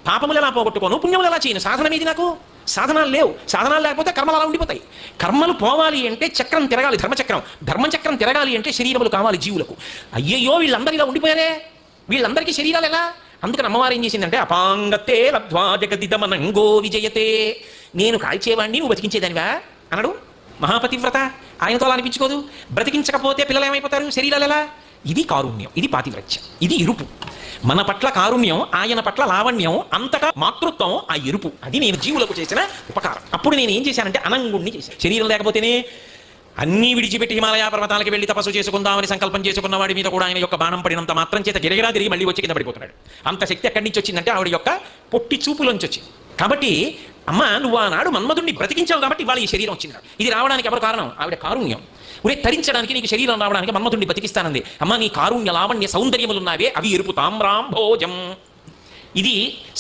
పాపములు ఎలా పోగొట్టుకోను, పుణ్యములు ఎలా చేయను? సాధన మీది నాకు సాధనాలు లేవు. సాధనాలు లేకపోతే కర్మలు అలా ఉండిపోతాయి. కర్మలు పోవాలి అంటే చక్రం తిరగాలి, ధర్మచక్రం తిరగాలి అంటే శరీరములు కావాలి జీవులకు. అయ్యయ్యో వీళ్ళందరూ ఇలా ఉండిపోయారే, వీళ్ళందరికీ శరీరాలు ఎలా? అందుకని అమ్మవారు ఏం చేసిందంటే అపాంగతే లబ్ధ్వా జగదిదమనంగో విజయతే. నేను కాల్చేవాడిని, నువ్వు బతికించేదానివా అనడు మహాపతివ్రత. ఆయనతో అలా అనిపించుకోదు. బ్రతికించకపోతే పిల్లలు ఏమైపోతారు, శరీరాలు ఎలా? ఇది కారుణ్యం, ఇది పాతివ్రత్యం, ఇది ఇరుపు. మన పట్ల కారుణ్యం, ఆయన పట్ల లావణ్యం, అంతటా మాతృత్వం, ఆ ఎరుపు. అది నేను జీవులకు చేసిన ఉపకారం. అప్పుడు నేను ఏం చేశానంటే అనంగుణ్ణి చేశాను. శరీరం లేకపోతేనే అన్నీ విడిచిపెట్టి హిమాలయ పర్వతాలకు వెళ్ళి తపస్సు చేసుకుందామని సంకల్పం చేసుకున్న వాడి మీద కూడా ఆయన యొక్క బాణం పడినంత మాత్రం చేత గిరగిరా తిరిగి మళ్ళీ వచ్చి కింద పడిపోతున్నాడు. అంత శక్తి ఎక్కడి నుంచి వచ్చిందంటే ఆవిడ యొక్క పొట్టి చూపులోంచి వచ్చింది. కాబట్టి అమ్మ నువ్వు ఆనాడు మన్మధుడిని బ్రతికించావు కాబట్టి ఇవాళ ఈ శరీరం వచ్చింది. ఇది రావడానికి ఎవరు కారణం? ఆవిడ కారుణ్యం. ఉరే తరించడానికి నీకు శరీరం రావడానికి మన్మధుడిని బతికిస్తానంది. అమ్మ నీ కారుణ్య లావణ్య సౌందర్యములున్నావే అవి ఎరుపు తామ్రాంభోజం. ఇది